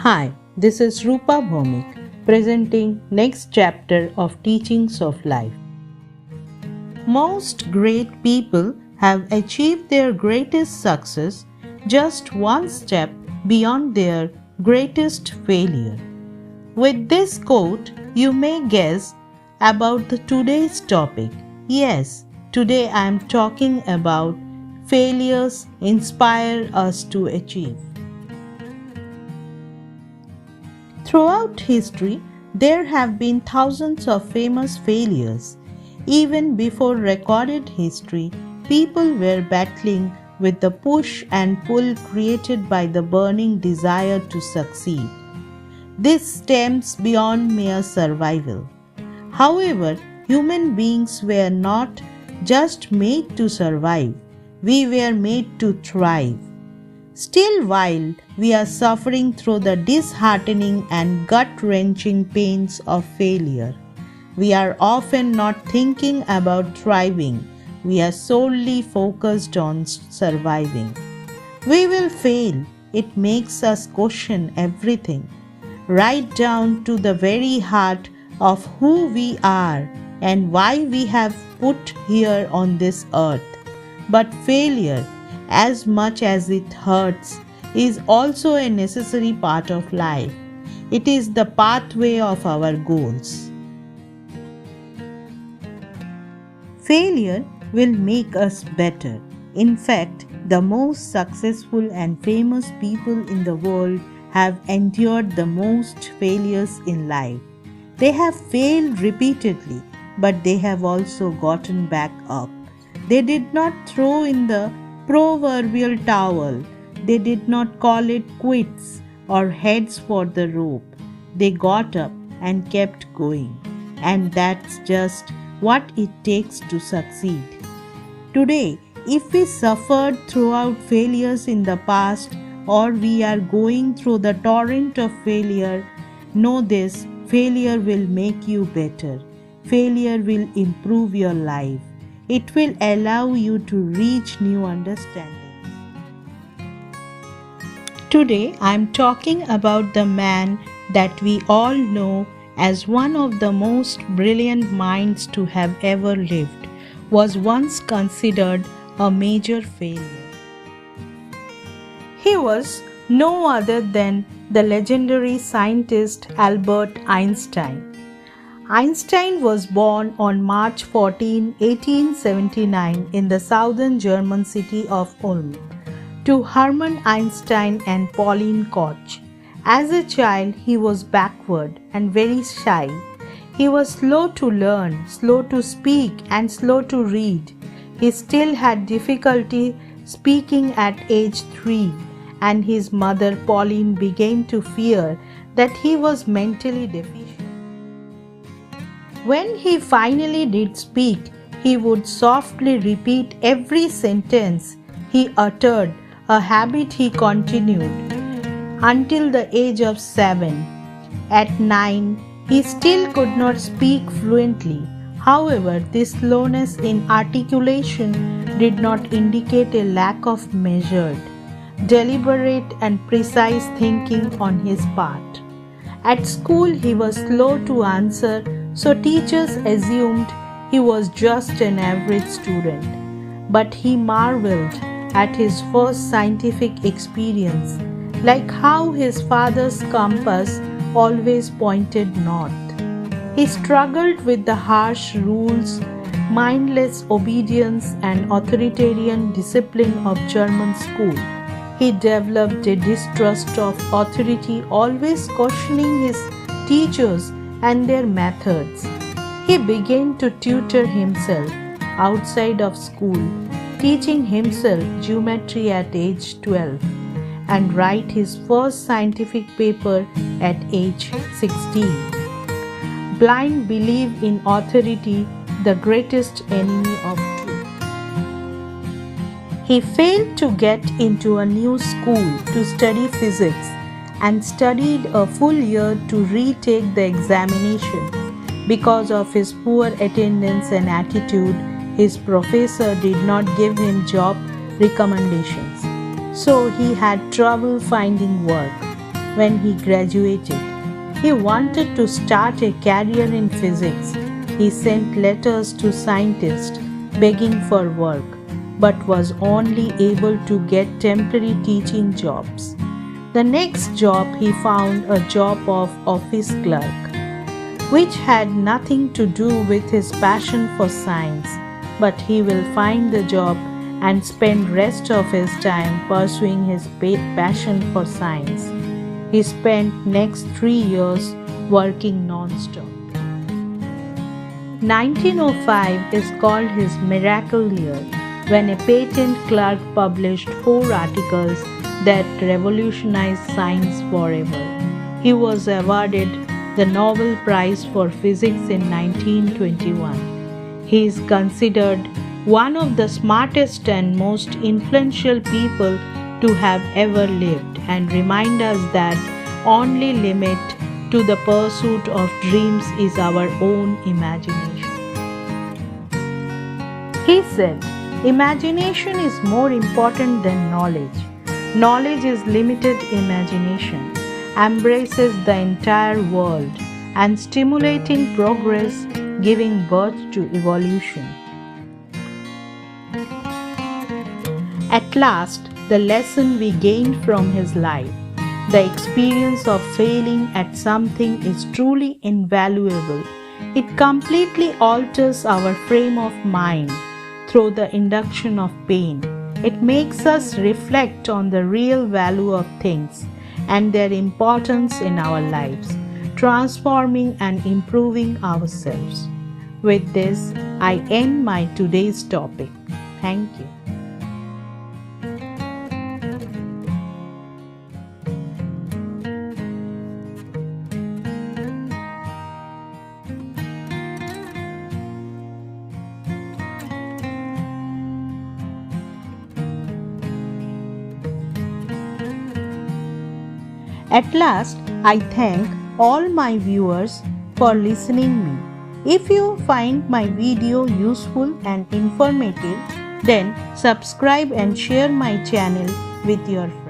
Hi, this is Rupa Bhomik presenting next chapter of Teachings of Life. Most great people have achieved their greatest success just one step beyond their greatest failure. With this quote, you may guess about the today's topic. Yes, today I am talking about failures inspire us to achieve. Throughout history, there have been thousands of famous failures. Even before recorded history, people were battling with the push and pull created by the burning desire to succeed. This stems beyond mere survival. However, human beings were not just made to survive, we were made to thrive. Still, while we are suffering through the disheartening and gut wrenching pains of failure, we are often not thinking about thriving, we are solely focused on surviving. We will fail, it makes us question everything, right down to the very heart of who we are and why we have put here on this earth. But failure, as much as it hurts, is also a necessary part of life. It is the pathway of our goals. Failure will make us better. In fact, the most successful and famous people in the world have endured the most failures in life. They have failed repeatedly, but they have also gotten back up. They did not throw in the proverbial towel. They did not call it quits or heads for the rope. They got up and kept going. And that's just what it takes to succeed. Today, if we suffered throughout failures in the past or we are going through the torrent of failure, know this: failure will make you better. Failure will improve your life. It will allow you to reach new understandings. Today, I am talking about the man that we all know as one of the most brilliant minds to have ever lived, was once considered a major failure. He was no other than the legendary scientist Albert Einstein. Einstein was born on March 14, 1879 in the southern German city of Ulm to Hermann Einstein and Pauline Koch. As a child, he was backward and very shy. He was slow to learn, slow to speak, and slow to read. He still had difficulty speaking at age 3, and his mother Pauline began to fear that he was mentally deficient. When he finally did speak, he would softly repeat every sentence he uttered, a habit he continued until the age of 7. At 9, he still could not speak fluently. However, this slowness in articulation did not indicate a lack of measured, deliberate, and precise thinking on his part. At school, he was slow to answer, so teachers assumed he was just an average student. But he marveled at his first scientific experience, like how his father's compass always pointed north. He struggled with the harsh rules, mindless obedience, and authoritarian discipline of German school. He developed a distrust of authority, always questioning his teachers and their methods. He began to tutor himself outside of school, teaching himself geometry at age 12 and write his first scientific paper at age 16. Blind belief in authority, the greatest enemy of truth. He failed to get into a new school to study physics and studied a full year to retake the examination. Because of his poor attendance and attitude, his professor did not give him job recommendations. So he had trouble finding work. when he graduated. He wanted to start a career in physics. He sent letters to scientists begging for work, but was only able to get temporary teaching jobs. The next job he found a job of office clerk, which had nothing to do with his passion for science, but he will find the job and spend rest of his time pursuing his passion for science. He spent next 3 years working non-stop. 1905 is called his miracle year, when a patent clerk published 4 articles that revolutionized science forever. He was awarded the Nobel Prize for Physics in 1921. He is considered one of the smartest and most influential people to have ever lived, and remind us that only limit to the pursuit of dreams is our own imagination. He said, "Imagination is more important than knowledge. Knowledge is limited imagination, embraces the entire world, and stimulating progress, giving birth to evolution." At last, the lesson we gained from his life, the experience of failing at something, is truly invaluable. It completely alters our frame of mind through the induction of pain. It makes us reflect on the real value of things and their importance in our lives, transforming and improving ourselves. With this, I end my today's topic. Thank you. At last, I thank all my viewers for listening me. If you find my video useful and informative, then subscribe and share my channel with your friends.